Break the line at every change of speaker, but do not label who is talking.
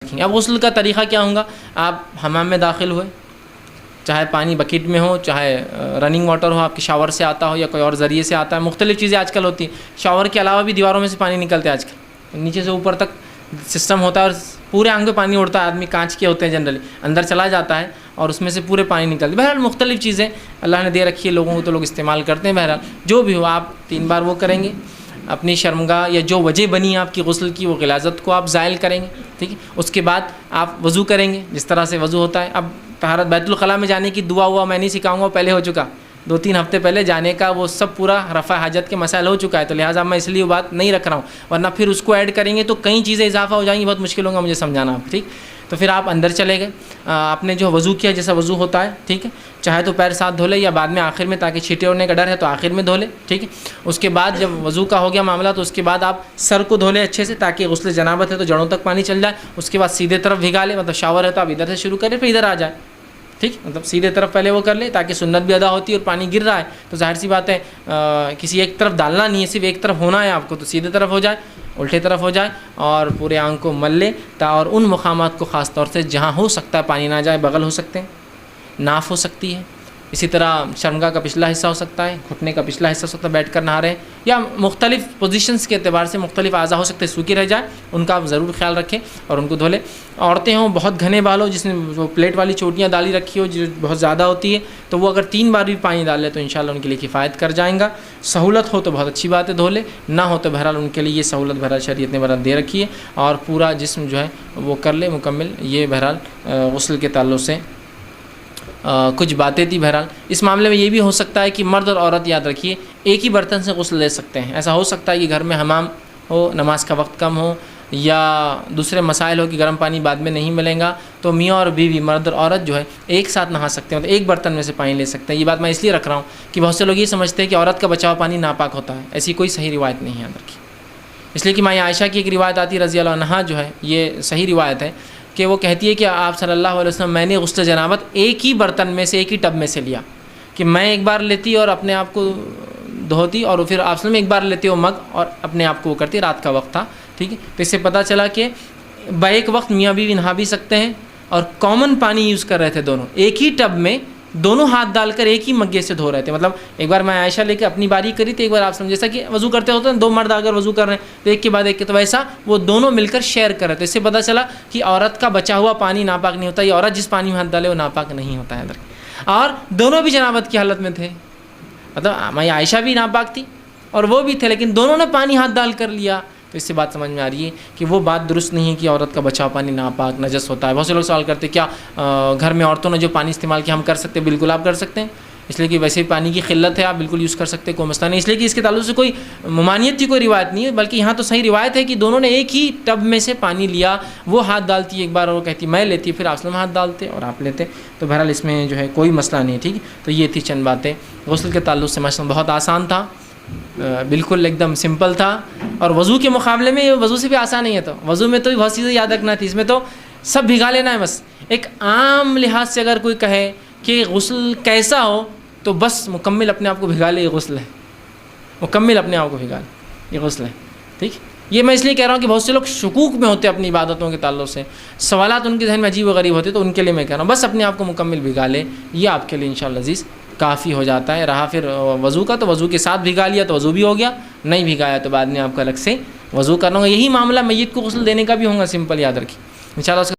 رکھیں گے. اب غسل کا طریقہ کیا ہوگا؟ آپ حمام میں داخل ہوئے، چاہے پانی بکیٹ میں ہو، چاہے رننگ واٹر ہو، آپ کے شاور سے آتا ہو یا کوئی اور ذریعے سے آتا ہے. مختلف چیزیں آج کل ہوتی ہیں. شاور کے علاوہ بھی دیواروں میں سے پانی نکلتے ہیں آج کل، نیچے سے اوپر تک سسٹم ہوتا ہے اور پورے آنگ پہ پانی اڑتا ہے. آدمی کانچ کے ہوتے ہیں جنرلی، اندر چلا جاتا ہے اور اس میں سے پورے پانی نکلتے. بہرحال مختلف چیزیں اللہ نے دے رکھی ہے لوگوں کو، تو لوگ استعمال کرتے ہیں. بہرحال جو بھی ہو، آپ 3 بار وہ کریں گے. اپنی شرمگاہ یا جو وجہ بنی ہے آپ کی غسل کی، وہ غلاظت کو آپ زائل کریں گے. ٹھیک ہے. اس کے بعد آپ وضو کریں گے جس طرح سے وضو ہوتا ہے. اب طہارت بیت الخلاء میں جانے کی دعا ہوا میں نہیں سکھاؤں گا، پہلے ہو چکا 2-3 ہفتے پہلے جانے کا، وہ سب پورا رفع حاجت کے مسائل ہو چکا ہے. تو لہٰذا میں اس لیے وہ بات نہیں رکھ رہا ہوں، ورنہ پھر اس کو ایڈ کریں گے تو کئی چیزیں اضافہ ہو جائیں گی، بہت مشکل ہوگا مجھے سمجھانا آپ. ٹھیک. تو پھر آپ اندر چلے گئے، آپ نے جو وضو کیا جیسا وضو ہوتا ہے. ٹھیک ہے. چاہے تو پیر ساتھ دھو لے یا بعد میں آخر میں، تاکہ چھینٹے اڑنے کا ڈر ہے تو آخر میں دھو لے. ٹھیک ہے. اس کے بعد جب وضو کا ہو گیا معاملہ، تو اس کے بعد آپ سر کو دھو لیں اچھے سے، تاکہ غسل جنابت ہے تو جڑوں تک پانی چل جائے. اس کے بعد سیدھے طرف بھگا لیں، مطلب شاور ہے تو آپ ادھر سے شروع کریں پھر ادھر آ جائے. ٹھیک. مطلب سیدھے طرف پہلے وہ کر لیں تاکہ سنت بھی ادا ہوتی ہے، اور پانی گر رہا ہے تو ظاہر سی بات ہے کسی ایک طرف ڈالنا نہیں ہے، صرف ایک طرف ہونا ہے آپ کو. تو سیدھے طرف ہو جائے، الٹے طرف ہو جائے، اور پورے آنگ کو مل لے. اور ان مقامات کو خاص طور سے جہاں ہو سکتا ہے پانی نہ جائے، بغل ہو سکتے ہیں، ناف ہو سکتی ہے، اسی طرح شرمگاہ کا پچھلا حصہ ہو سکتا ہے، گھٹنے کا پچھلا حصہ ہو سکتا ہے بیٹھ کر نہا رہے ہیں، یا مختلف پوزیشنز کے اعتبار سے مختلف اعضاء ہو سکتے ہیں سوکھی رہ جائے، ان کا آپ ضرور خیال رکھیں اور ان کو دھو لیں. عورتیں ہوں بہت گھنے بال ہو، جس نے وہ پلیٹ والی چوٹیاں ڈالی رکھی ہو جو بہت زیادہ ہوتی ہے، تو وہ اگر 3 بار بھی پانی ڈال لے تو انشاءاللہ ان کے لیے کفایت کر جائیں گا. سہولت ہو تو بہت اچھی بات ہے، دھو لے. نہ ہو تو بہرحال ان کے لیے یہ سہولت بہرحال شریعت نے بہرحال دے رکھی ہے، اور پورا جسم جو ہے وہ کر لے مکمل. یہ بہرحال غسل کے تعلق سے کچھ باتیں تھی. بہرحال اس معاملے میں یہ بھی ہو سکتا ہے کہ مرد اور عورت یاد رکھیے ایک ہی برتن سے غسل لے سکتے ہیں. ایسا ہو سکتا ہے کہ گھر میں حمام ہو، نماز کا وقت کم ہو، یا دوسرے مسائل ہو کہ گرم پانی بعد میں نہیں ملیں گا، تو میاں اور بیوی مرد اور عورت جو ہے ایک ساتھ نہا سکتے ہیں، تو ایک برتن میں سے پانی لے سکتے ہیں. یہ بات میں اس لیے رکھ رہا ہوں کہ بہت سے لوگ یہ سمجھتے ہیں کہ عورت کا بچا ہوا پانی ناپاک ہوتا ہے. ایسی کوئی صحیح روایت نہیں ہے اندر کی. اس لیے کہ ماں عائشہ کی ایک روایت آتی رضی اللہ عنہا، جو ہے یہ صحیح روایت ہے کہ وہ کہتی ہے کہ آپ صلی اللہ علیہ وسلم میں نے غسل جنابت ایک ہی برتن میں سے، ایک ہی ٹب میں سے لیا، کہ میں ایک بار لیتی اور اپنے آپ کو دھوتی، اور پھر آپ میں ایک بار لیتے وہ مگ اور اپنے آپ کو وہ کرتی. رات کا وقت تھا. ٹھیک ہے. تو اس سے پتہ چلا کہ بیک وقت میاں بیوی نہا بھی سکتے ہیں، اور کامن پانی یوز کر رہے تھے دونوں، ایک ہی ٹب میں دونوں ہاتھ ڈال کر ایک ہی مگے سے دھو رہے تھے. مطلب ایک بار میں عائشہ لے کے اپنی باری کری تھی، ایک بار آپ سمجھ جیسا کہ وضو کرتے ہوتے ہیں 2 مرد اگر وضو کر رہے ہیں تو ایک کے بعد ایک کے، تو ویسا وہ دونوں مل کر شیئر کر رہے تھے. اس سے پتہ چلا کہ عورت کا بچا ہوا پانی ناپاک نہیں ہوتا، یہ عورت جس پانی میں ہاتھ ڈالے وہ ناپاک نہیں ہوتا ہے اندر. اور دونوں بھی جنابت کی حالت میں تھے، مطلب میں عائشہ بھی ناپاک تھی اور وہ بھی تھے، لیکن دونوں نے پانی ہاتھ ڈال کر لیا. تو اس سے بات سمجھ میں آ رہی ہے کہ وہ بات درست نہیں ہے کہ عورت کا بچا ہوا پانی ناپاک نجس ہوتا ہے. بہت سے لوگ سوال کرتے ہیں کیا گھر میں عورتوں نے جو پانی استعمال کیا ہم کر سکتے ہیں؟ بالکل آپ کر سکتے ہیں، اس لیے کہ ویسے پانی کی قلت ہے، آپ بالکل یوز کر سکتے ہیں، کوئی مسئلہ نہیں. اس لیے کہ اس کے تعلق سے کوئی ممانعت کی کوئی روایت نہیں ہے، بلکہ یہاں تو صحیح روایت ہے کہ دونوں نے ایک ہی ٹب میں سے پانی لیا. وہ ہاتھ ڈالتی ایک بار اور وہ کہتی میں لیتی، پھر آپ ہاتھ ڈالتے اور آپ لیتے. تو بہرحال اس میں جو ہے کوئی مسئلہ نہیں ہے. ٹھیک ہے. تو یہ تھی چند باتیں غسل کے تعلق سے. مسئلہ بہت آسان تھا، بالکل ایک دم سمپل تھا، اور وضو کے مقابلے میں وضو سے بھی آسان نہیں ہے. تو وضو میں تو بہت چیزیں یاد رکھنا تھی، اس میں تو سب بھگا لینا ہے بس. ایک عام لحاظ سے اگر کوئی کہے کہ غسل کیسا ہو تو بس مکمل اپنے آپ کو بھگا لے، یہ غسل ہے. مکمل اپنے آپ کو بھگا لے، یہ غسل ہے. ٹھیک. یہ میں اس لیے کہہ رہا ہوں کہ بہت سے لوگ شکوک میں ہوتے ہیں اپنی عبادتوں کے تعلق سے، سوالات ان کے ذہن میں عجیب و غریب ہوتے، تو ان کے لیے میں کہہ رہا ہوں بس اپنے آپ کو مکمل بھگا لے، یہ آپ کے لیے انشاءاللہ عزیز کافی ہو جاتا ہے. رہا پھر وضو کا، تو وضو کے ساتھ بھگا لیا تو وضو بھی ہو گیا، نہیں بھگایا تو بعد میں آپ کو الگ سے وضو کرنا ہوگا. یہی معاملہ میت کو غسل دینے کا بھی ہوگا، سمپل یاد رکھیے انشاءاللہ.